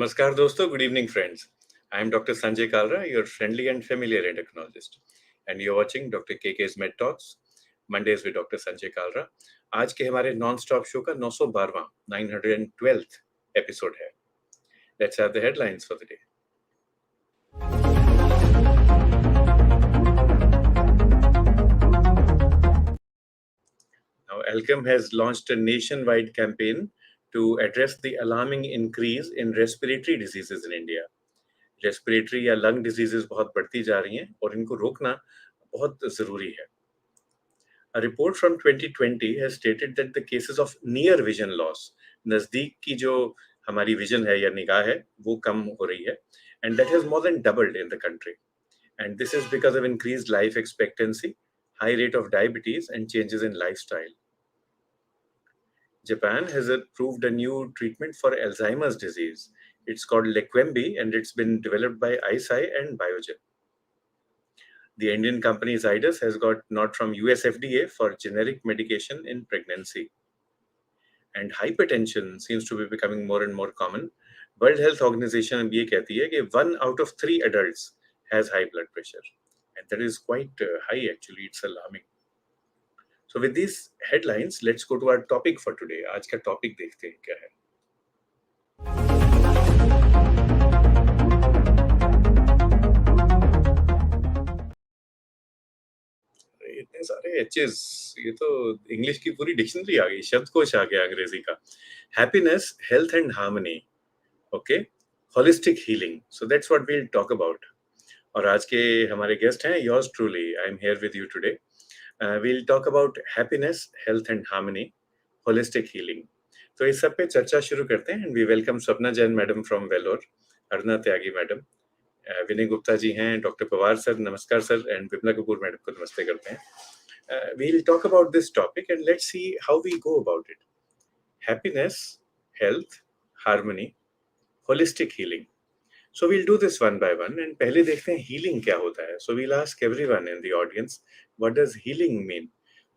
Namaskar dosto, good evening friends. I am Dr. Sanjay Kalra, your friendly and familiar endocrinologist. And you're watching Dr. KK's Med Talks, Mondays with Dr. Sanjay Kalra. आज के हमारे non-stop show का 912वां 912th episode है. Let's have the headlines for the day. Now, Alchem has launched a nationwide campaign to address the alarming increase in respiratory diseases in India. Respiratory या lung diseases बहुत बढ़ती जा रही हैं और इनको रोकना बहुत ज़रूरी है. A report from 2020 has stated that the cases of near vision loss, नज़दीक की जो हमारी विजन है या निगाह है वो कम हो रही है, and that has more than doubled in the country. And this is because of increased life expectancy, high rate of diabetes and changes in lifestyle. Japan has approved a new treatment for Alzheimer's disease. It's called Leqembi and it's been developed by Eisai and Biogen. The Indian company Zydus has got nod from US FDA for generic medication in pregnancy. And hypertension seems to be becoming more and more common. World Health Organization अब ये कहती है कि 1 out of 3 adults has high blood pressure. And that is quite high actually, it's alarming. So with these headlines, let's go to our topic for today. आज का topic देखते हैं क्या है. इतने सारे एचेस, ये तो इंग्लिश की पूरी डिक्शनरी आ गई, शब्दकोश आ गया अंग्रेजी का. Happiness, health and harmony, okay, holistic healing. So that's what we will talk about. और आज के हमारे गेस्ट हैं yours truly. I am here with you today. We will talk about happiness, health and harmony, holistic healing. तो इस सब पे चर्चा शुरू करते हैं. And we welcome Swapna Jain madam from Vellore, Arna Tyagi madam, Vinay Gupta ji हैं, डॉक्टर पवार सर नमस्कार sir, and Vimla Kapoor madam को नमस्ते करते हैं. We'll talk about this topic and let's see how we go about it. Happiness, health, harmony, holistic healing. So we'll do this one by one and पहले देखते हैं healing क्या होता है. So we'll ask everyone in the audience, what does healing mean?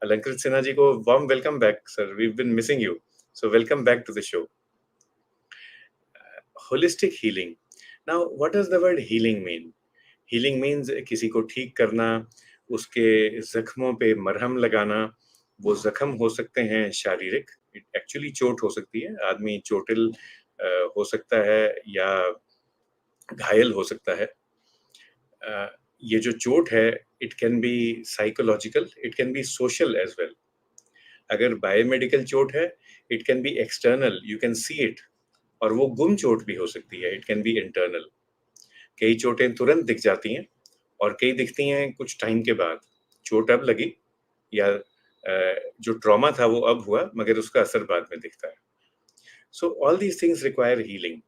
Alankrit Sinha ji को warm welcome back, sir. We've been missing you. So welcome back to the show. Holistic healing. Now, what does the word healing mean? Healing means किसी को ठीक करना, उसके जख्मों पे मरहम लगाना. वो जख्म हो सकते हैं शारीरिक, एक्चुअली चोट हो सकती है, आदमी चोटिल हो सकता है या घायल हो सकता है. ये जो चोट है, it can be psychological, it can be social as well. अगर बायोमेडिकल चोट है, it can be external, you can see it. और वो गुम चोट भी हो सकती है, इट कैन बी इंटरनल. कई चोटें तुरंत दिख जाती हैं और कई दिखती हैं कुछ टाइम के बाद. चोट अब लगी या जो ट्रॉमा था वो अब हुआ, मगर उसका असर बाद में दिखता है. So all these things require healing.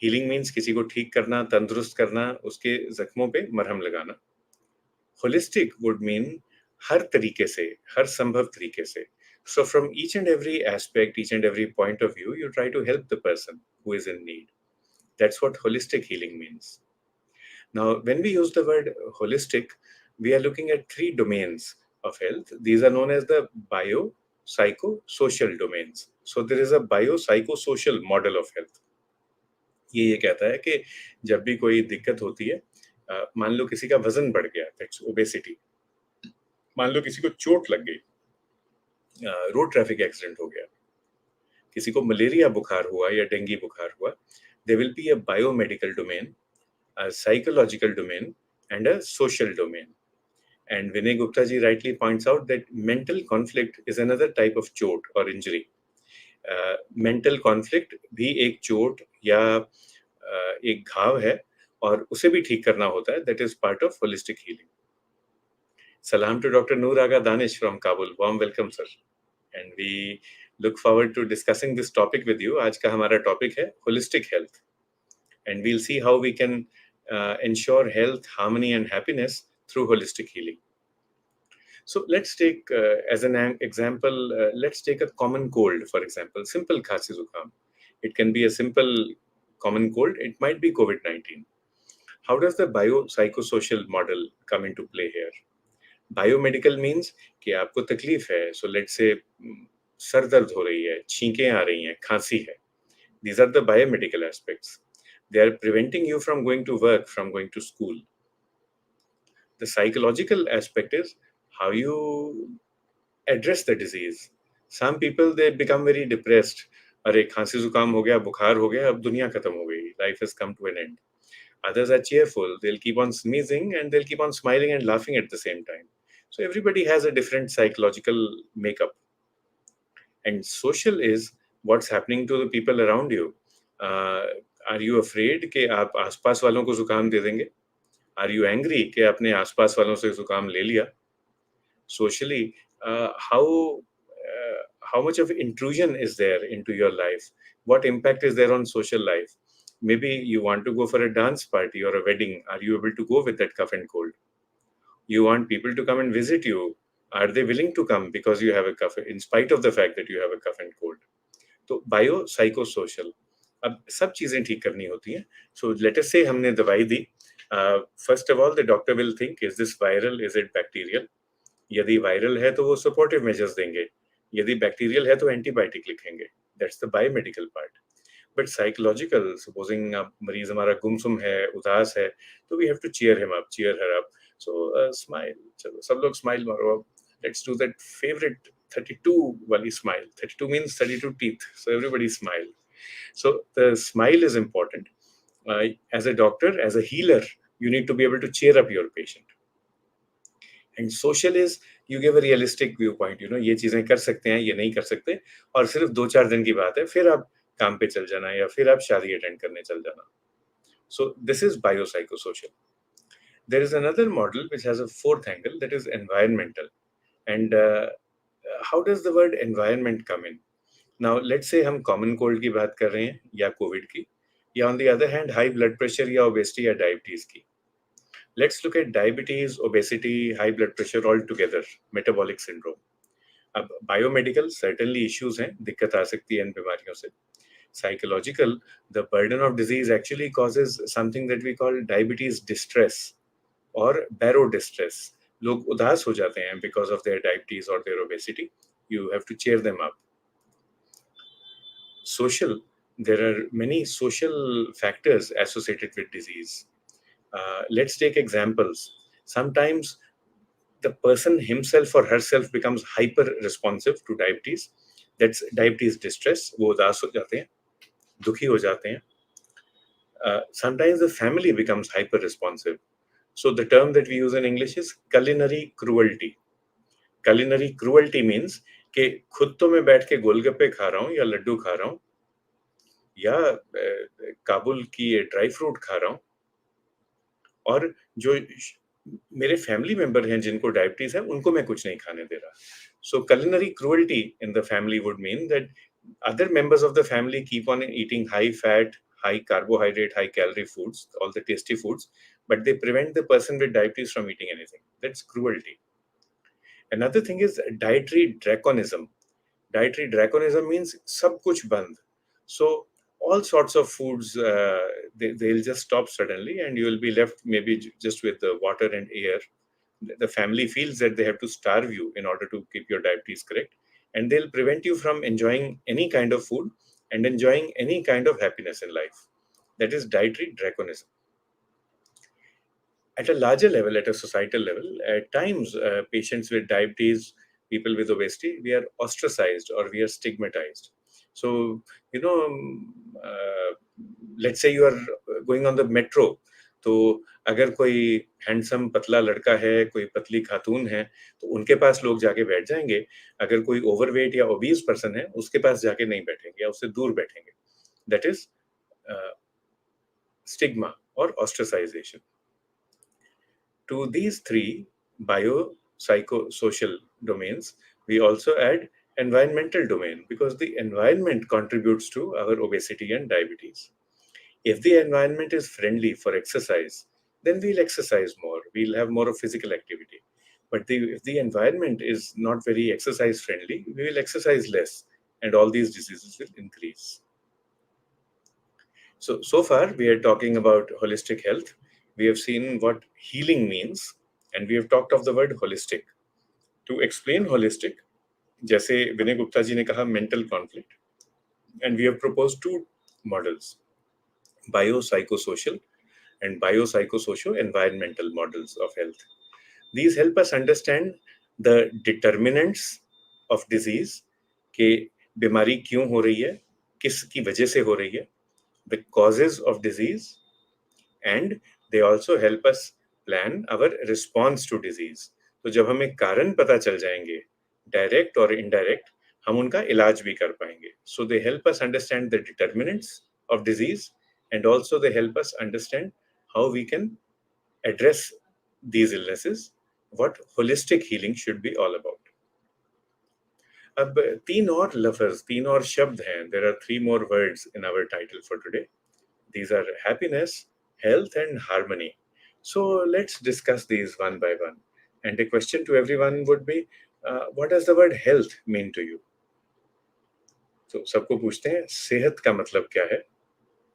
Healing means किसी को ठीक करना, तंदुरुस्त करना, उसके जख्मों पे मरहम लगाना. होलिस्टिक वुड मीन हर तरीके से, हर संभव तरीके से. So from each and every aspect, each and every point of view, you try to help the person who is in need. That's what holistic healing means. Now, when we use the word holistic, we are looking at 3 domains of health. These are known as the bio, psycho, social domains. So there is a bio, psycho, social model of health. ये कहता है कि जब भी कोई दिक्कत होती है, मान लो किसी का वजन बढ़ गया, that's obesity. मान लो किसी को चोट लग गई, रोड ट्रैफिक एक्सीडेंट हो गया, किसी को मलेरिया बुखार हुआ या डेंगू बुखार हुआ. There will be a biomedical domain, a psychological domain, and a social domain. And Vinay Gupta ji rightly points out that mental conflict is another type of chot or injury. Mental conflict भी एक चोट या एक घाव है और उसे भी ठीक करना होता है. That is part of holistic healing. Salam to Dr. Noor Aga Danish from Kabul. Warm welcome, sir. And we look forward to discussing this topic with you. आज का हमारा topic है holistic health. And we'll see how we can ensure health, harmony and happiness through holistic healing. So let's take as an example, let's take a common cold, for example, simple khasi zukam. It can be a simple common cold. It might be COVID-19. How does the biopsychosocial model come into play here? Biomedical means कि आपको तकलीफ है, so let's say sir दर्द हो रही है, छींकें आ रही हैं, खांसी है. These are the biomedical aspects. They are preventing you from going to work, from going to school. The psychological aspect is how you address the disease. Some people, they become very depressed. अरे खांसी जुकाम हो गया, बुखार हो गया, अब दुनिया खत्म हो गई. Life has come to an end. Others are cheerful. They'll keep on sneezing and they'll keep on smiling and laughing at the same time. So everybody has a different psychological makeup. And social is what's happening to the people around you. Uh, are you afraid कि आप आसपास वालों को जुकाम दे देंगे? Are you angry कि आपने आसपास वालों से जुकाम ले लिया? Socially, how much of intrusion is there into your life? What impact is there on social life? Maybe you want to go for a dance party or a wedding. Are you able to go with that cough and cold? You want people to come and visit you. Are they willing to come because you have a cough, in spite of the fact that you have a cough and cold? तो bio psycho social, अब सब चीजें ठीक करनी होती हैं. So let us से हमने दवाई दी. First of all the doctor will think, is this viral, is it bacterial? यदि वायरल है तो वो सपोर्टिव मेजर्स देंगे. यदि बैक्टीरियल है तो एंटीबायोटिक लिखेंगे. That's the biomedical part. But psychological, supposing अब मरीज हमारा गुमसुम है, उदास है, तो we have to cheer him up, cheer her up. So smile, चलो सब लोग स्माइल मारो अब. Let's do that favourite 32 wali smile. 32 means 32 teeth. So everybody smile. So the smile is important. As a doctor, as a healer, you need to be able to cheer up your patient. And social is you give a realistic viewpoint. ये चीजें कर सकते हैं, ये नहीं कर सकते, और सिर्फ 2-4 दिन की बात है, फिर आप काम पे चल जाना या फिर आप शादी अटेंड करने चल जाना. So this is biopsychosocial. There is another model which has a fourth angle, that is environmental. And how does the word environment come in? Now, let's say हम common cold की बात कर रहे हैं या COVID की, या on the other hand high blood pressure या obesity या diabetes की. Let's look at diabetes, obesity, high blood pressure all together, metabolic syndrome. अब biomedical certainly issues हैं, दिक्कत आ सकती है इन बीमारियों से. Psychological, the burden of disease actually causes something that we call diabetes distress or baro distress. लोग उदास हो जाते हैं because of their diabetes or their obesity. You have to cheer them up. Social, there are many social factors associated with disease. Let's take examples. Sometimes the person himself or herself becomes hyper responsive to diabetes. That's diabetes distress. वो उदास हो जाते हैं, दुखी हो जाते हैं. Sometimes the family becomes hyper responsive. So the term that we use in English is culinary cruelty. Culinary cruelty means कि खुद तो मैं बैठ के गोलगप्पे खा रहा हूँ या लड्डू खा रहा हूँ या काबुल की ड्राई फ्रूट खा रहा हूँ, और जो मेरे फैमिली मेंबर हैं जिनको डायबिटीज है उनको मैं कुछ नहीं खाने दे रहा. सो culinary cruelty in the family would mean that other members of the family keep on eating high fat, high carbohydrate, high calorie foods, all the tasty foods, but they prevent the person with diabetes from eating anything. That's cruelty. Another thing is dietary draconism. Dietary draconism means सब कुछ बंद. So all sorts of foods, they'll just stop suddenly and you will be left maybe just with the water and air. The family feels that they have to starve you in order to keep your diabetes correct, and they'll prevent you from enjoying any kind of food and enjoying any kind of happiness in life. That is dietary draconism. At a larger level, at a societal level, at times patients with diabetes, people with obesity, we are ostracized or we are stigmatized. So, let's say you are going on the metro. तो अगर कोई handsome पतला लड़का है, कोई पतली खातून है, तो उनके पास लोग जाके बैठ जाएंगे. अगर कोई ओवरवेट या ओबीज पर्सन है, उसके पास जाके नहीं बैठेंगे या उससे दूर बैठेंगे. दैट इज स्टिग्मा और ऑस्ट्रासाइजेशन. To these three biopsychosocial domains, we also add environmental domain, because the environment contributes to our obesity and diabetes. If the environment is friendly for exercise, then we'll exercise more. We'll have more of physical activity. But if the environment is not very exercise friendly, we will exercise less, and all these diseases will increase. So far, we are talking about holistic health. We have seen what healing means, and we have talked of the word holistic. To explain holistic, जैसे विनय गुप्ता जी ने कहा mental conflict, and we have proposed two models, biopsychosocial and biopsychosocial-environmental models of health. These help us understand the determinants of disease, कि बीमारी क्यों हो रही है, किसकी वजह से हो रही है, the causes of disease, and they also help us plan our response to disease. तो जब हमें कारण पता चल जाएंगे, डायरेक्ट और इनडायरेक्ट, हम उनका इलाज भी कर पाएंगे. So they help us understand the determinants of disease, and also they help us understand how we can address these illnesses, what holistic healing should be all about. अब तीन और लफ्ज, तीन और शब्द हैं. There are three more words in our title for today. These are happiness, health, and harmony. So let's discuss these one by one. And the question to everyone would be, what does the word health mean to you? तो सबको पूछते हैं, सेहत का मतलब क्या है,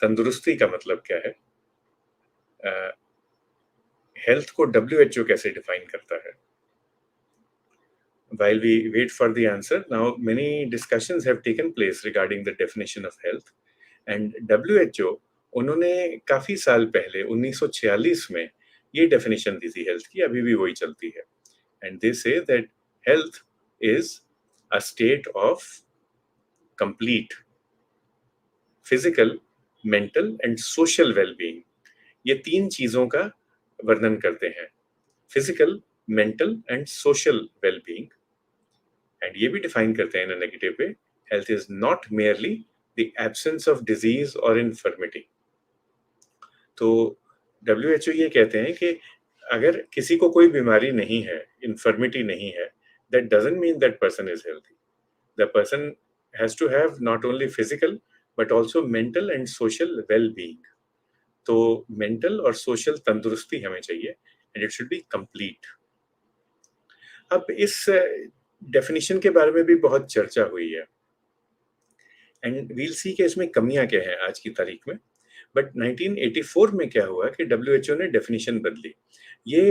तंदुरुस्ती का मतलब क्या है, हेल्थ को WHO कैसे डिफाइन करता है. While we wait for the answer, now many discussions have taken place regarding the definition of health, and WHO उन्होंने काफी साल पहले 1946 में ये डेफिनेशन दी थी हेल्थ की, अभी भी वही चलती है. And they say that health is a state of complete physical, mental and social well-being. ये तीन चीजों का वर्णन करते हैं, physical, mental and social well-being. And ये भी डिफाइन करते हैं in a negative way, health is not merely the absence of disease or infirmity. तो WHO ये कहते हैं कि अगर किसी को कोई बीमारी नहीं है, इन्फर्मिटी नहीं है, that doesn't mean that person is healthy. The person has to have not only physical but also mental and social well-being. तो मेंटल और सोशल तंदुरुस्ती हमें चाहिए, and it should be complete. अब इस डेफिनेशन के बारे में भी बहुत चर्चा हुई है, एंड वील सी कि इसमें कमियां क्या हैं आज की तारीख में. बट 1984 में क्या हुआ कि WHO ने डेफिनेशन बदली. ये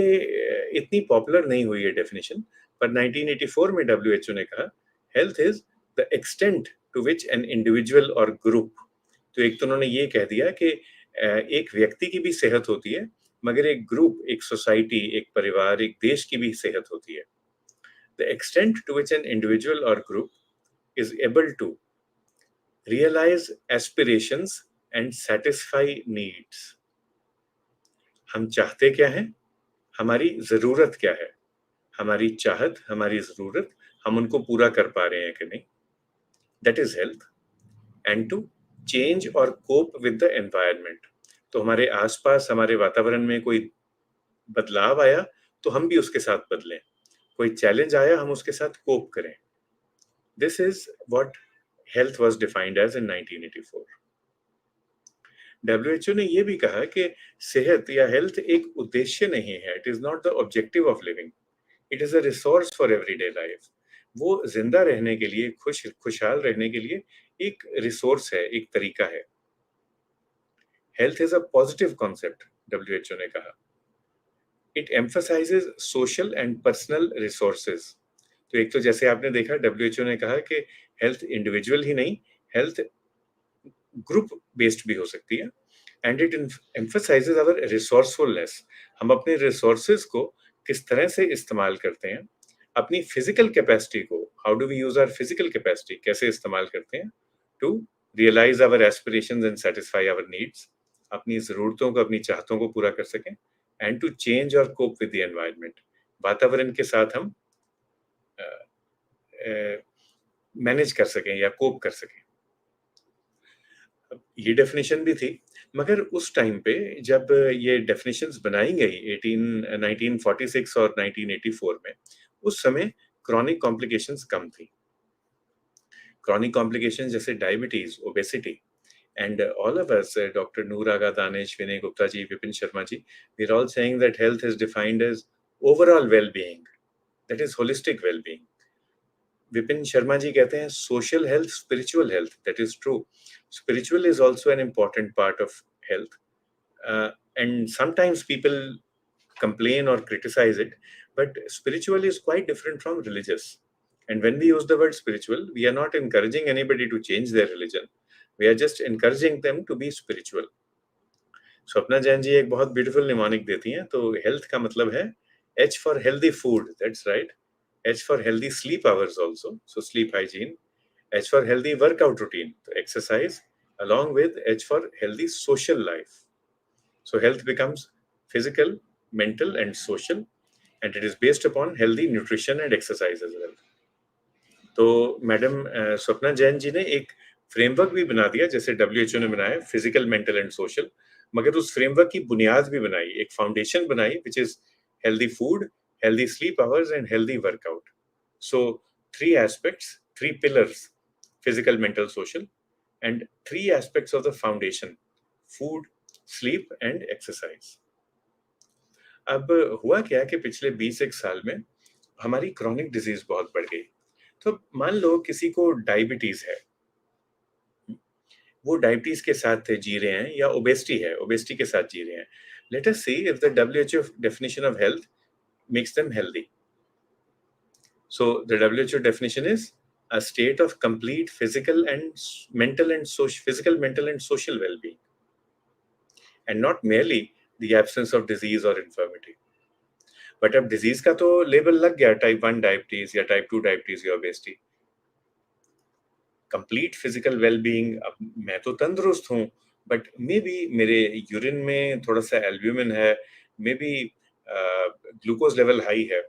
इतनी पॉपुलर नहीं हुई है डेफिनेशन, पर 1984 में WHO ने कहा health is the extent to which an individual और ग्रुप. तो एक तो उन्होंने ये कह दिया कि एक व्यक्ति की भी सेहत होती है, मगर एक ग्रुप, एक सोसाइटी, एक परिवार, एक देश की भी सेहत होती है. The extent to which an individual or group is able to realize aspirations and satisfy needs. हम चाहते क्या हैं, हमारी जरूरत क्या है, हमारी चाहत, हमारी जरूरत, हम उनको पूरा कर पा रहे हैं कि नहीं. That is health. And to change or cope with the environment. तो हमारे आसपास, हमारे वातावरण में कोई बदलाव आया तो हम भी उसके साथ बदलें, कोई चैलेंज आया हम उसके साथ कोप करें. This is what health was defined as in 1984. WHO ने ये भी कहा कि सेहत या हेल्थ एक उद्देश्य नहीं है. It is not the objective of living. It is a resource for everyday life. वो जिंदा रहने के लिए, खुशहाल रहने के लिए एक रिसोर्स है, एक तरीका है. Health is a positive concept, WHO ने कहा. It emphasizes social and personal resources. तो एक तो जैसे आपने देखा WHO ने कहा कि हेल्थ इंडिविजुअल ही नहीं, हेल्थ ग्रुप बेस्ड भी हो सकती है. And it emphasizes our resourcefulness. हम अपने रिसोर्सेज को किस तरह से इस्तेमाल करते हैं, अपनी फिजिकल कैपेसिटी को, how do we use our physical capacity, कैसे इस्तेमाल करते हैं to realise our aspirations and satisfy our needs, अपनी जरूरतों को, अपनी चाहतों को पूरा कर सकें. एंड टू चेंज और कोप विद द एनवायरनमेंट, वातावरण के साथ हम मैनेज कर सकें या कोप कर सकें. ये डेफिनेशन भी थी, मगर उस टाइम पे जब ये डेफिनेशंस बनाई गई 1946 और 1984 में, उस समय क्रॉनिक कॉम्प्लिकेशंस कम थी. क्रॉनिक कॉम्प्लिकेशंस जैसे diabetes, obesity, and all of us, Dr. Noor Aga Danish, Vinay Gupta ji, Vipin Sharma ji, we're all saying that health is defined as overall well-being. That is holistic well-being. Vipin Sharma ji कहते हैं social health, spiritual health. That is true. Spiritual is also an important part of health. And sometimes people complain or criticize it, but spiritual is quite different from religious. And when we use the word spiritual, we are not encouraging anybody to change their religion. We are just encouraging them to be spiritual. Swapna Jain जी एक बहुत beautiful mnemonic देती हैं, तो health का मतलब है H for healthy food, that's right. H for healthy sleep hours also, so sleep hygiene. H for healthy workout routine, so exercise, along with H for healthy social life. So health becomes physical, mental, and social, and it is based upon healthy nutrition and exercise as well. तो madam Swapna Jain जी ने एक framework भी बना दिया, जैसे WHO ने बनाया physical, mental and social, मगर उस फ्रेमवर्क की बुनियाद भी बनाई, एक फाउंडेशन बनाई, which is healthy food, healthy sleep hours and healthy workout. So three aspects, three pillars, physical, mental, social, and three aspects of the foundation: food, sleep and exercise. अब हुआ क्या कि पिछले 20 साल में हमारी क्रॉनिक डिजीज बहुत बढ़ गई. तो मान लो किसी को डायबिटीज है, वो डायबिटीज के साथ जी रहे हैं, या ओबेसिटी है, ओबेसिटी के साथ जी रहे हैं. Let us see if the WHO definition of health makes them healthy. So the WHO definition is a state of complete physical and social well-being, and not merely the absence of disease or infirmity. But अब disease का तो label लग गया, type 1 diabetes या type 2 diabetes या obesity. Complete physical wellbeing, अब मैं तो तंदुरुस्त हूँ, बट मे बी मेरे यूरिन में थोड़ा सा एल्ब्यूमिन है, maybe glucose level high है.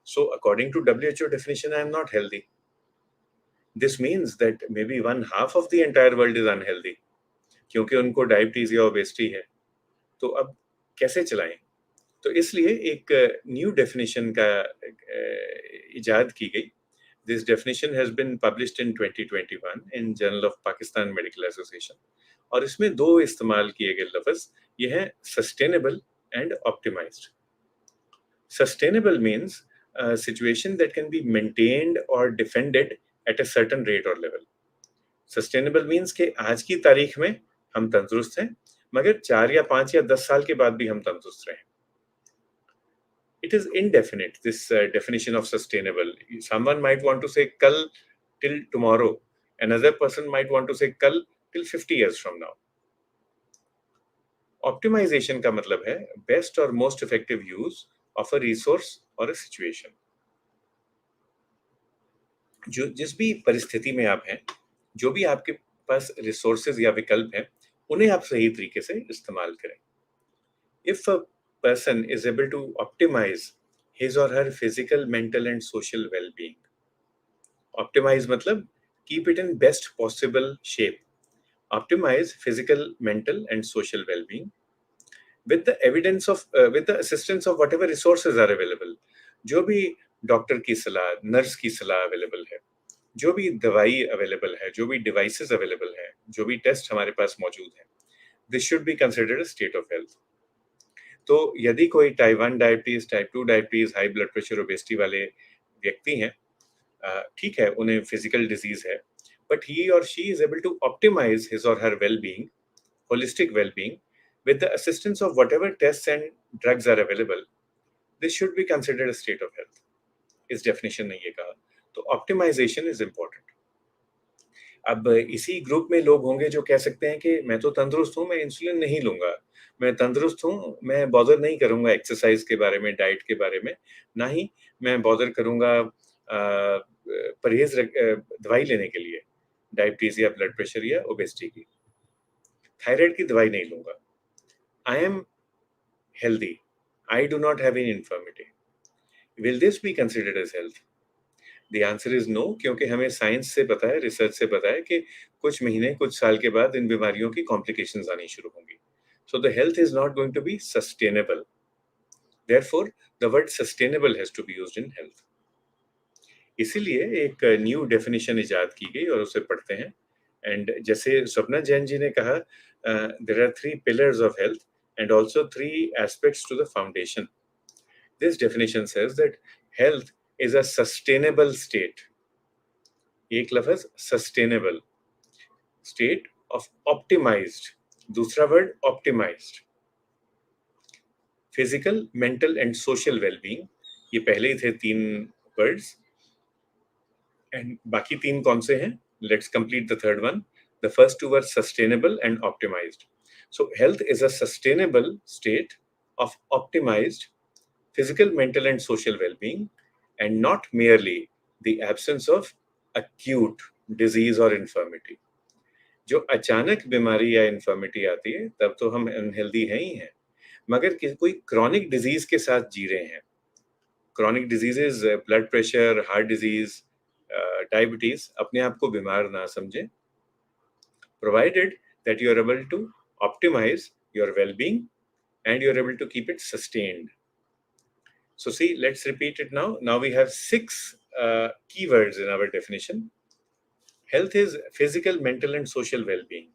So according to WHO definition, I am not healthy. This means that maybe one half of the entire world is unhealthy, क्योंकि उनको diabetes या obesity है. तो अब कैसे चलाएं? तो इसलिए एक न्यू डेफिनेशन का इजाद की गई. This definition has been published in 2021 in Journal of Pakistan Medical Association. और इसमें दो इस्तेमाल किए गए लफ्ज ये हैं, sustainable and optimised. Sustainable means a situation that can be maintained or defended at a certain rate or level. Sustainable means कि आज की तारीख में हम तंदुरुस्त हैं, मगर 4 या 5 या 10 साल के बाद भी हम तंदुरुस्त रहें. It is indefinite, this definition of sustainable. Someone might want to say kal till tomorrow. Another person might want to say kal till 50 years from now. Optimization का मतलब है best or most effective use of a resource or a situation. जो जिस भी परिस्थिति में आप हैं, जो भी आपके पास रिसोर्सेज या विकल्प हैं, उन्हें आप सही तरीके से इस्तेमाल करें. If a person is able to optimize his or her physical, mental and social well-being. Optimize मतलब keep it in best possible shape. Optimize physical, mental and social well-being with the with the assistance of whatever resources are available. जो भी doctor की सलाह, nurse की सलाह available है, जो भी दवाई अवेलेबल है, जो भी डिवाइसेस अवेलेबल है, जो भी टेस्ट हमारे पास मौजूद है, this should be considered a state of health. तो यदि कोई type 1 diabetes, type 2 diabetes, high blood pressure, obesity वाले व्यक्ति हैं, ठीक है, उन्हें फिजिकल डिजीज है, but he or she is able to optimize his or her well-being, holistic well-being, with the assistance of whatever tests and drugs are available, this should be considered a state of health. इस definition ने ये कहा. तो optimisation is important. अब इसी group में लोग होंगे जो कह सकते हैं कि मैं तो तंदुरुस्त हूँ, मैं इंसुलिन नहीं लूंगा, मैं तंदुरुस्त हूँ, मैं बॉदर नहीं करूंगा एक्सरसाइज के बारे में, डाइट के बारे में, ना ही मैं बॉदर करूंगा दवाई लेने के लिए, डायबिटीज या ब्लड प्रेशर या ओबेसिटी की, थायराइड की दवाई नहीं लूंगा. I am healthy, I do not have any infirmity. Will this be considered as health? The answer is no, क्योंकि हमें साइंस से पता है, रिसर्च से पता है कि कुछ महीने, कुछ साल के बाद इन बीमारियों की कॉम्प्लिकेशंस आनी शुरू होंगी. So the health is not going to be sustainable. Therefore, the word sustainable has to be used in health. इसीलिए एक न्यू डेफिनेशन इजाद की गई और उसे पढ़ते हैं. एंड जैसे स्वप्ना जैन जी ने कहा, there are 3 pillars of health and also 3 aspects to the foundation. This definition says that health is a sustainable state. एक लफ्ज sustainable, state of optimized, दूसरा word optimized. Physical, mental and social well-being, ये पहले ही थे 3 words. And बाकी 3 कौन से हैं? Let's complete the third one. The first two were sustainable and optimized. So health is a sustainable state of optimized physical, mental, and social well-being, and not merely the absence of acute disease or infirmity. जो अचानक बीमारी या infirmity आती है तब तो हम unhealthy हैं ही हैं, मगर कोई क्रॉनिक डिजीज के साथ जी रहे हैं, chronic diseases, blood pressure, heart disease, diabetes, अपने आप को बीमार ना समझें, provided that you are able to optimize your well-being and you are able to keep it sustained. So see, let's repeat it now. Now we have six keywords in our definition. Health is physical, mental, and social well-being,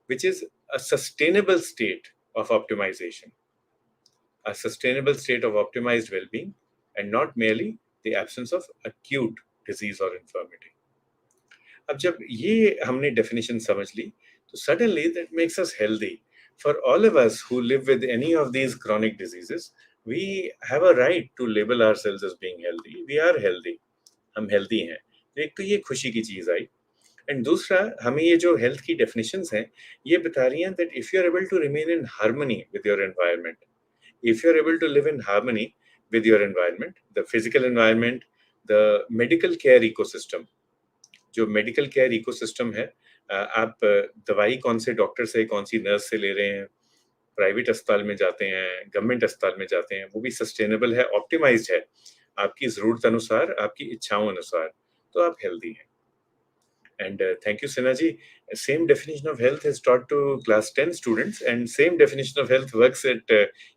which is a sustainable state of optimization, a sustainable state of optimized well-being, and not merely the absence of acute disease or infirmity. अब जब ये हमने definition समझ ली, तो suddenly that makes us healthy. For all of us who live with any of these chronic diseases, we have a right to label ourselves as being healthy. We are healthy. हम healthy हैं. एक तो ये खुशी की चीज़ आई, and दूसरा हमें ये जो health की definitions हैं, ये बता रही हैं that if you are able to remain in harmony with your environment, if you are able to live in harmony with your environment, the physical environment, the medical care ecosystem, जो medical care ecosystem है, आप दवाई कौन से doctor से, कौन सी nurse से ले रहे हैं, प्राइवेट अस्पताल में जाते हैं, गवर्नमेंट अस्पताल में जाते हैं, वो भी सस्टेनेबल है, ऑप्टिमाइज्ड है, आपकी ज़रूरत अनुसार, आपकी इच्छाओं अनुसार, तो आप हेल्दी हैं. And thank you, Sinaji. Same definition of health is taught to class 10 students, and same definition of health works at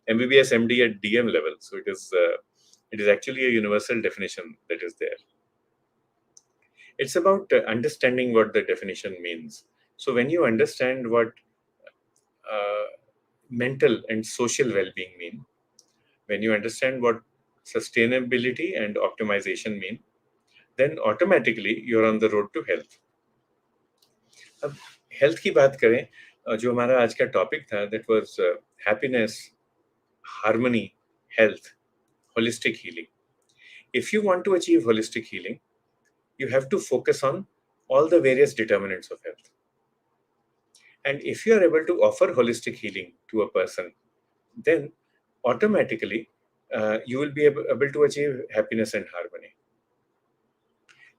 MBBS, MD at DM level. So it is actually a universal definition that is there. It's about understanding what the definition means. So when you understand what mental and social well-being mean, when you understand what sustainability and optimization mean, then automatically you're on the road to health. अब health की बात करें, जो हमारा आज का topic था, that was happiness, harmony, health, holistic healing. If you want to achieve holistic healing, you have to focus on all the various determinants of health. And if you are able to offer holistic healing to a person, then automatically you will be able to achieve happiness and harmony.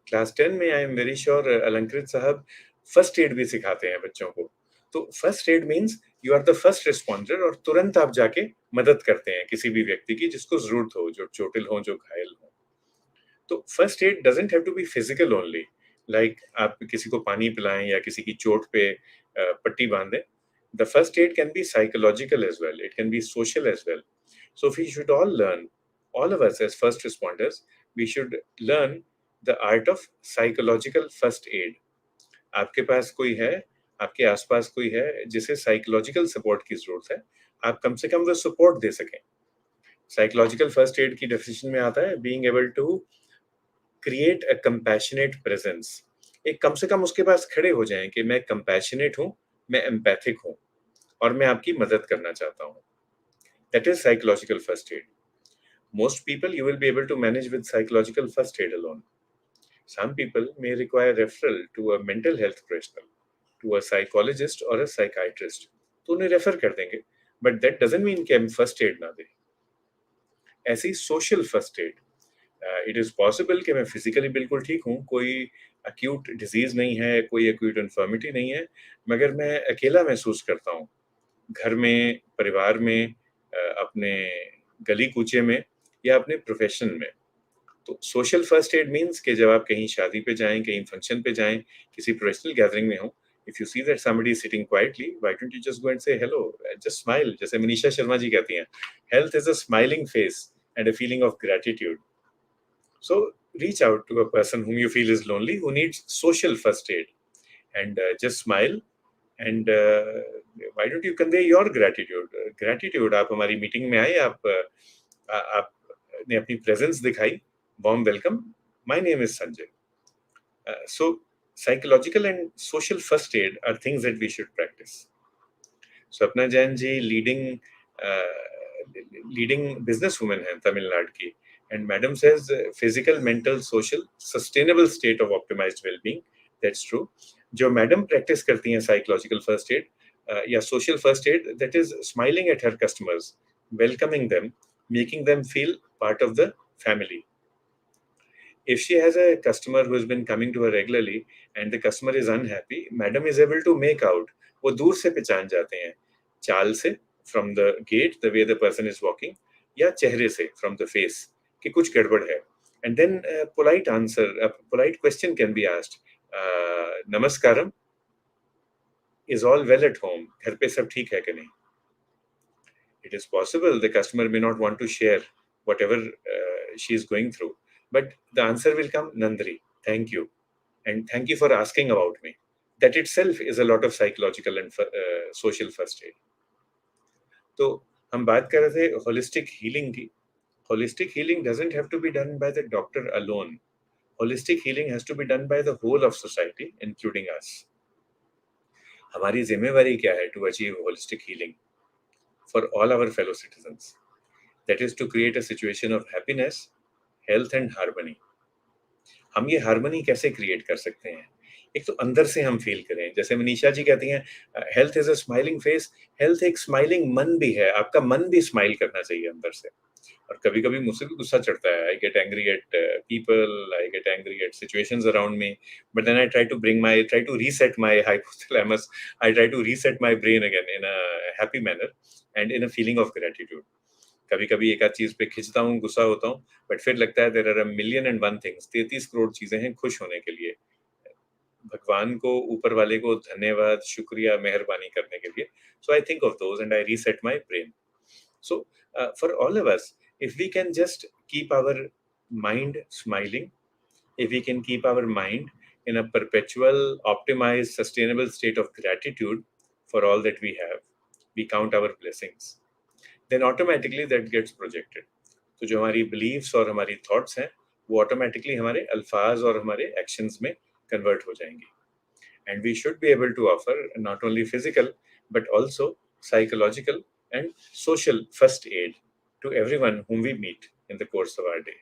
Class 10 में I am very sure अलंकृत साहब first aid भी सिखाते हैं बच्चों को. तो first aid means you are the first responder, और तुरंत आप जाके मदद करते हैं किसी भी व्यक्ति की जिसको जरूरत हो, जो चोटिल हो, जो घायल हो. तो first aid doesn't have to be physical only, like आप किसी को पानी पिलाएं या किसी की चोट पे पट्टी बांधें. The first aid can be psychological as well, it can be social as well. So we should all learn, all of us as first responders, we should learn the art of psychological first aid. आपके पास कोई है, आपके आसपास कोई है जिसे psychological support की जरूरत है, आप कम से कम वो सपोर्ट दे सकें. साइकोलॉजिकल फर्स्ट एड की डेफिनेशन में आता है being able to create a compassionate presence. एक कम से कम उसके पास खड़े हो जाएं कि मैं कंपैशनेट हूं, मैं एम्पैथिक हूं, और मैं आपकी मदद करना चाहता हूं. That is psychological first add. Most people you will be able to manage with psychological first aid alone. Some people may require referral to a mental health professional, to a psychologist or a psychiatrist. तो उन्हें refer कर देंगे, but that doesn't mean कि हम first aid ना दें. ऐसी social first aid, it is possible कि मैं फिजिकली बिल्कुल ठीक हूँ, कोई अक्यूट डिजीज नहीं है, कोई अक्यूट इन्फर्मिटी नहीं है, मगर मैं अकेला महसूस करता हूँ घर में, परिवार में, अपने गली कूचे में या अपने प्रोफेशन में. तो सोशल फर्स्ट एड मीन्स कि जब आप कहीं शादी पे जाएं, कहीं फंक्शन पे जाएं, किसी प्रोफेशनल गैदरिंग में हो, if you see that somebody is sitting quietly, why don't you just go and से हेलो, जस्ट स्माइल. जैसे मनीषा शर्मा जी कहती हैं, health is a smiling face and a feeling of gratitude. So reach out to a person whom you feel is lonely, who needs social first aid, and just smile. And why don't you convey your gratitude? Gratitude. आप हमारी meeting में आए, आपने अपनी presence दिखाई, warm welcome. My name is Sanjay. So psychological and social first aid are things that we should practice. Swapna Jain ji leading business women है तमिलनाडु की, and madam says physical, mental, social, sustainable state of optimized well-being. That's true. जो madam practice करती हैं psychological first add या social first aid, that is smiling at her customers, welcoming them, making them feel part of the family. If she has a customer who has been coming to her regularly and the customer is unhappy, madam is able to make out, वो दूर से पहचान जाते हैं, चाल से, from the gate, the way the person is walking, या चेहरे से, from the face, कि कुछ गड़बड़ है. And then a polite answer, a polite question can be asked. Namaskaram, is all well at home? घर पे सब ठीक है कि नहीं? It is possible the customer may not want to share whatever she is going through, but the answer will come, Nandri, thank you, and thank you for asking about me. That itself is a lot of psychological and social first aid. तो हम बात कर रहे थे holistic healing की. Holistic healing doesn't have to be done by the doctor alone. Holistic healing has to be done by the whole of society, including us. हमारी जिम्मेवारी क्या है to achieve holistic healing for all our fellow citizens? That is to create a situation of happiness, health and harmony. हम ये harmony कैसे create कर सकते हैं? एक तो अंदर से हम फील करें, जैसे मनीषा जी कहती हैं, health is a smiling face, health एक स्माइलिंग मन भी है, आपका मन भी स्माइल करना चाहिए अंदर से. और कभी-कभी मुझसे भी गुस्सा चढ़ता है, I get angry at people, I get angry at situations around me, but then I try to reset my hypothalamus, I try to reset my brain again in a happy manner and in a feeling of gratitude. कभी-कभी एक आध चीज पे खिंचता हूँ, गुस्सा होता हूँ, but फिर लगता है there are a million and one things, 33 crore चीजें हैं खुश होने के लिए. भगवान को, ऊपर वाले को धन्यवाद, शुक्रिया, मेहरबानी करने के लिए. So I think of those and I reset my brain. So, for all of us, if we can just keep our mind smiling, if we can keep our mind in a perpetual, optimized, sustainable state of gratitude for all that we have, we count our blessings, then automatically that gets projected. तो जो हमारी beliefs और हमारी thoughts हैं, वो automatically हमारे अल्फाज और हमारे actions में convert हो जाएंगी. And we should be able to offer not only physical but also psychological and social first aid to everyone whom we meet in the course of our day.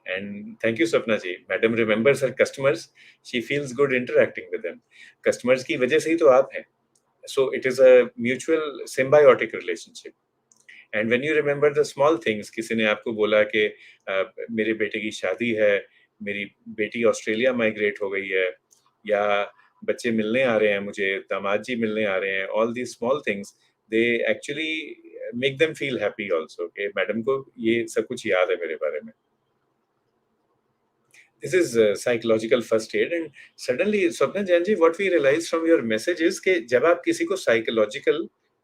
And thank you, Sapna ji. Madam remembers her customers. She feels good interacting with them. Customers की वजह से ही तो आप हैं. So it is a mutual symbiotic relationship. And when you remember the small things, किसी ने आपको बोला कि मेरे बेटे की शादी है, मेरी बेटी ऑस्ट्रेलिया माइग्रेट हो गई है, या बच्चे मिलने आ रहे हैं मुझे, दामाद जी मिलने आ रहे हैं, all these small things, they actually make them feel happy also. कि मैडम को ये सब कुछ याद है मेरे बारे में. This is psychological first aid. And suddenly, Swapna Jain ji, what we realize from your message is कि जब आप किसी को psychological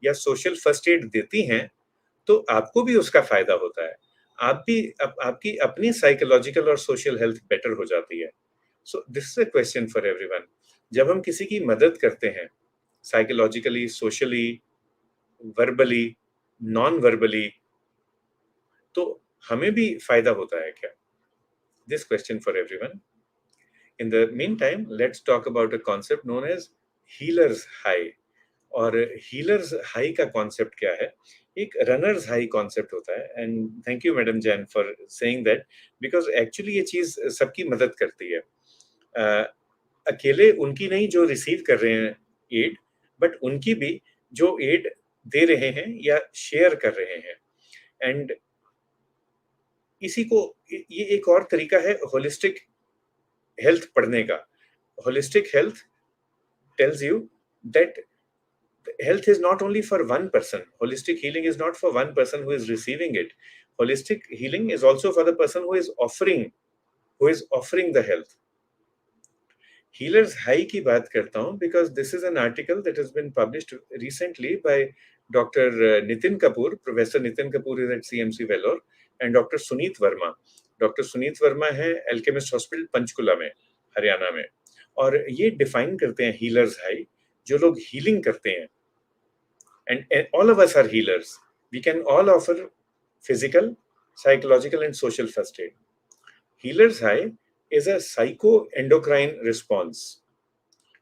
या social first aid देती हैं, तो आपको भी उसका फायदा होता है. आप भी आपकी अपनी साइकोलॉजिकल और सोशल हेल्थ बेटर हो जाती है. So this is a question for everyone. जब हम किसी की मदद करते हैं, psychologically, socially, verbally, non verbally, तो हमें भी फायदा होता है क्या? This question for everyone. In the meantime, let's talk about a concept known as healer's high. और हीलर्स हाई का कॉन्सेप्ट क्या है? एक रनर्स हाई कॉन्सेप्ट होता है. And thank you madam Jain for saying that, because actually ये चीज सबकी मदद करती है. अकेले उनकी नहीं जो रिसीव कर रहे हैं एड, बट उनकी भी जो एड दे रहे हैं या शेयर कर रहे हैं. एंड इसी को, ये एक और तरीका है होलिस्टिक हेल्थ पढ़ने का. Holistic health tells you that health is not only for one person. Holistic healing is not for one person who is receiving it. Holistic healing is also for the person who is offering the health. Healers high की बात करता हूँ because this is an article that has been published recently by Dr. Nitin Kapoor. Professor Nitin Kapoor is at CMC Vellore, and Dr. Suneet Verma. Dr. Suneet Verma है Alchemist Hospital Panchkula में, हरियाणा में. और ये define करते हैं healers high, जो लोग healing करते हैं. And all of us are healers. We can all offer physical, psychological and social first aid. Healers high is a psychoendocrine response.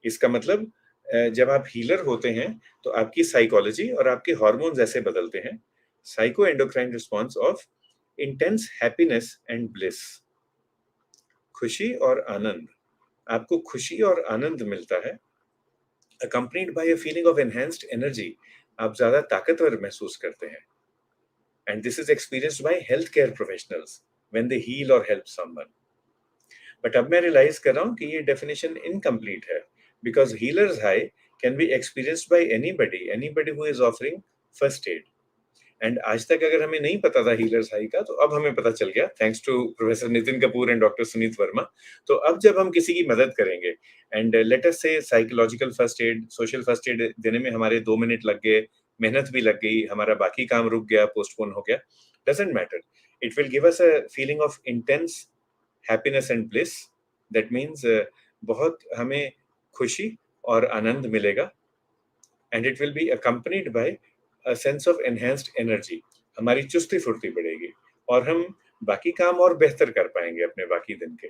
इसका मतलब जब आप हीलर होते हैं तो आपकी साइकोलॉजी और आपके हार्मोन्स ऐसे बदलते हैं. Psychoendocrine response of intense happiness and bliss. खुशी और आनंद. आपको खुशी और आनंद मिलता है, accompanied by a feeling of enhanced energy, आप ज़्यादा ताकतवर महसूस करते हैं। And this is experienced by healthcare professionals when they heal or help someone. But अब मैं रियलाइज कर रहा हूँ कि ये डेफिनेशन इनकम्प्लीट है, because healers high can be experienced bye anybody who is offering first aid. And आज तक अगर हमें नहीं पता था हीलर्स हाई का, तो अब हमें पता चल गया, thanks to professor Nitin Kapoor and doctor Suneet Verma. तो अब जब हम किसी की मदद करेंगे, एंड लेट अस से psychological first add, social first aid देने में हमारे 2 मिनट लग गए, मेहनत भी लग गई, हमारा बाकी काम रुक गया, पोस्टपोन हो गया, doesn't matter, it will give us a feeling of intense happiness and bliss. That means बहुत हमें खुशी और आनंद मिलेगा, and it will be accompanied by a sense of enhanced energy. हमारी चुस्ती फुर्ती बढ़ेगी और हम बाकी काम और बेहतर कर पाएंगे अपने बाकी दिन के।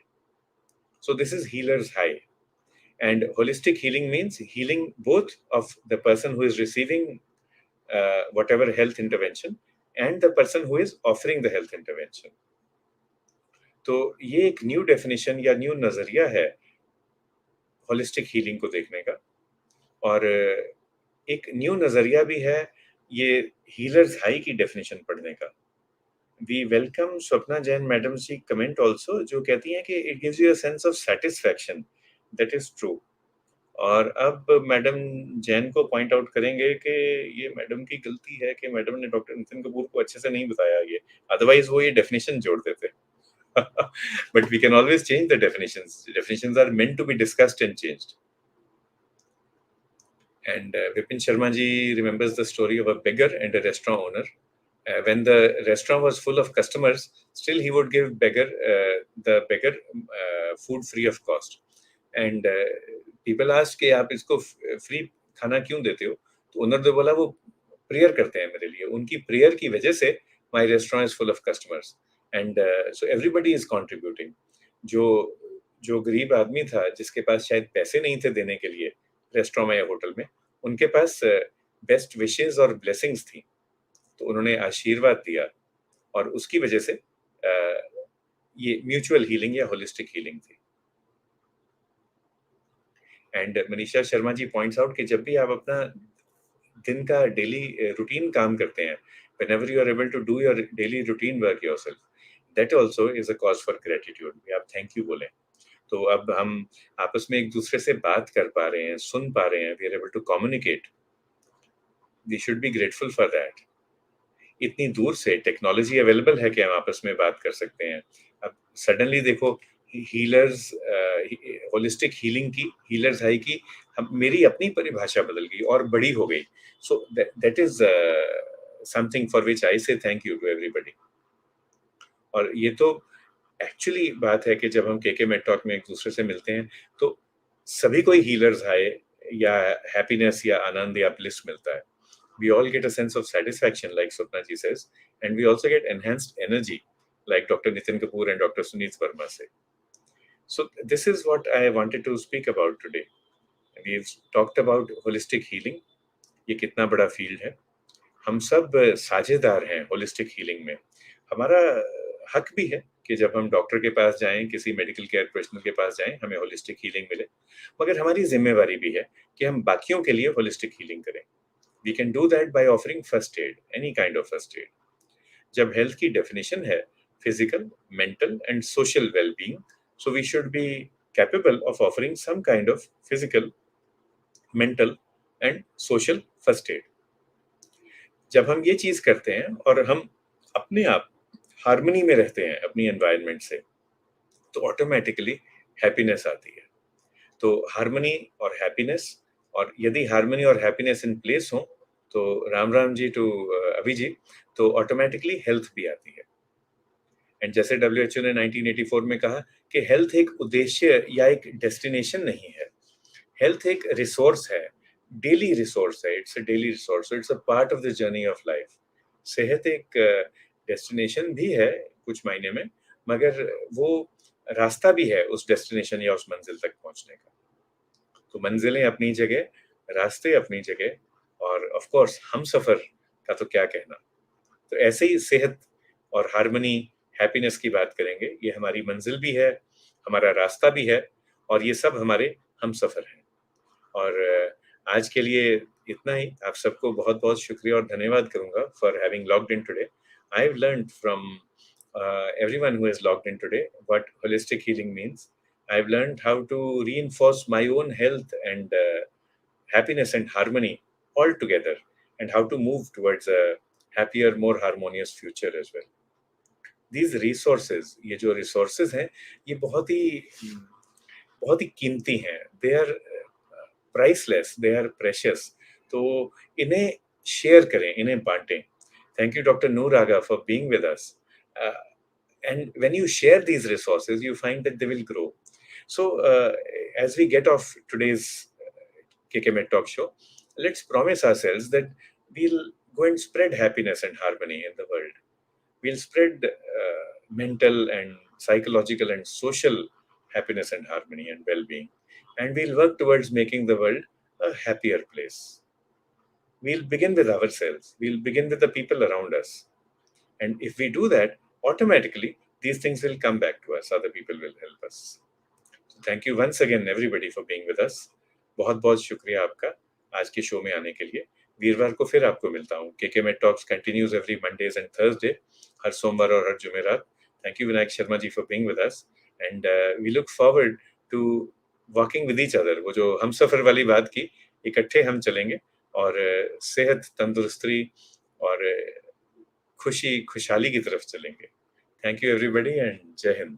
सो this is healers high. And holistic healing means healing both of the person who is receiving whatever health intervention and the person who is offering the health intervention. तो ये एक न्यू डेफिनेशन या न्यू नजरिया है holistic healing को देखने का, और एक न्यू नजरिया भी है ये हीलर्स हाई की डेफिनेशन पढ़ने का। We welcome Swapna Jain madam ji comment also, जो कहती हैं कि it gives you a sense of satisfaction. That is true. और अब मैडम जैन को पॉइंट आउट करेंगे कि ये मैडम की गलती है कि मैडम ने डॉक्टर नितिन कपूर को अच्छे से नहीं बताया ये, अदरवाइज वो ये डेफिनेशन जोड़ देते। But we can always change the definitions. Definitions are meant to be discussed and changed. And Vipin Sharma ji remembers the story of a beggar and a restaurant owner. When the restaurant was full of customers, still he would give the beggar food free of cost. And people asked कि आप इसको free खाना क्यों देते हो? तो owner ने बोला वो प्रेयर करते हैं मेरे लिए, उनकी प्रेयर की वजह से my restaurant is full of customers. And so everybody is contributing. जो जो गरीब आदमी था, जिसके पास शायद पैसे नहीं थे देने के लिए रेस्टोरेंट में या होटल में, उनके पास बेस्ट विशेस और ब्लेसिंग्स थी, तो उन्होंने आशीर्वाद दिया, और उसकी वजह से ये म्यूचुअल हीलिंग या होलिस्टिक हीलिंग थी। And Manisha Sharma ji points out कि जब भी आप अपना दिन का डेली रूटीन काम करते हैं, whenever you are able to do your daily routine work yourself, that also is a cause for gratitude। आप थैंक यू बोलें, तो अब हम आपस में एक दूसरे से बात कर पा रहे हैं, सुन पा रहे हैं, we are able to communicate, we should be grateful for that। इतनी दूर से टेक्नोलॉजी अवेलेबल है कि हम आपस में बात कर सकते हैं। अब सडनली देखो, हीलर्स होलिस्टिक हीलिंग की, हीलर्स हाई की मेरी अपनी परिभाषा बदल गई और बड़ी हो गई। So that is something for which I say thank you to everybody. और ये तो एक्चुअली बात है कि जब हम के मेट टॉक में एक दूसरे से मिलते हैं, तो सभी को हीलर्स हाई या हैप्पीनेस या आनंद या ब्लिस मिलता है। We all get a sense of satisfaction, like Swapna ji says, and we also get enhanced energy, like Dr. Nitin Kapoor and Dr. Sunit Verma say. So this is what I wanted to speak about today. We've talked about holistic healing. ये कितना बड़ा field है, हम सब साझेदार हैं holistic healing में। हमारा हक भी है कि जब हम डॉक्टर के पास जाएं, किसी मेडिकल केयर प्रोफेशनल के पास जाएं, हमें होलिस्टिक हीलिंग मिले, मगर हमारी जिम्मेवारी भी है कि हम बाकियों के लिए होलिस्टिक हीलिंग करें। We can do that by offering first aid, any kind of first aid. जब हेल्थ की डेफिनेशन है physical, mental and social wellbeing, so we should be capable of offering some kind of physical, mental and social first aid. जब हम ये चीज करते हैं और हम अपने आप हार्मनी में रहते हैं अपनी एनवायरनमेंट से, तो ऑटोमेटिकली हैप्पीनेस आती है। तो हार्मनी और हैप्पीनेस, और यदि हार्मनी और हैप्पीनेस इन प्लेस हो, तो राम राम जी टू अभी जी, तो ऑटोमेटिकली हेल्थ भी आती है। एंड जैसे WHO ने 1984 में कहा कि हेल्थ एक उद्देश्य या एक डेस्टिनेशन नहीं है, हेल्थ एक रिसोर्स है, डेली रिसोर्स है, it's a daily resource, it's a part of the journey of life. सेहत एक डेस्टिनेशन भी है कुछ मायने में, मगर वो रास्ता भी है उस डेस्टिनेशन या उस मंजिल तक पहुंचने का। तो मंजिलें अपनी जगह, रास्ते अपनी जगह, और ऑफ कोर्स हम सफर का तो क्या कहना। तो ऐसे ही सेहत और हार्मनी, हैप्पीनेस की बात करेंगे। ये हमारी मंजिल भी है, हमारा रास्ता भी है, और ये सब हमारे हमसफ़र हैं। और आज के लिए इतना ही। आप सबको बहुत-बहुत शुक्रिया और धन्यवाद करूँगा for having logged in today. I have learned from everyone who has logged in today what holistic healing means. I've learned how to reinforce my own health and happiness and harmony all together, and how to move towards a happier, more harmonious future as well. These resources, ये जो resources हैं, ये बहुत ही कीमती हैं। They are priceless, they are precious. तो इन्हें share करें, इन्हें बांटें। Thank you, Dr. Noor Aga, for being with us. Uh, and when you share these resources, you find that they will grow. So, as we get off today's KKMet Talk Show, let's promise ourselves that we'll go and spread happiness and harmony in the world. We'll spread mental and psychological and social happiness and harmony and well-being, and we'll work towards making the world a happier place. We'll begin with ourselves. We'll begin with the people around us. And if we do that, automatically these things will come back to us. Other people will help us. So thank you once again, everybody, for being with us. बहुत बहुत शुक्रिया आपका आज के show में आने के लिए। वीरवार को फिर आपको मिलता हूँ। केके में talks continues every Mondays and Thursday, हर सोमवार और हर जुमेरात। Thank you Vinayak Sharma ji for being with us, and we look forward to walking with each other. वो जो हम सफर वाली बात की, इकट्ठे हम चलेंगे और सेहत, तंदुरुस्ती और खुशी खुशहाली की तरफ चलेंगे। थैंक यू एवरीबॉडी एंड जय हिंद।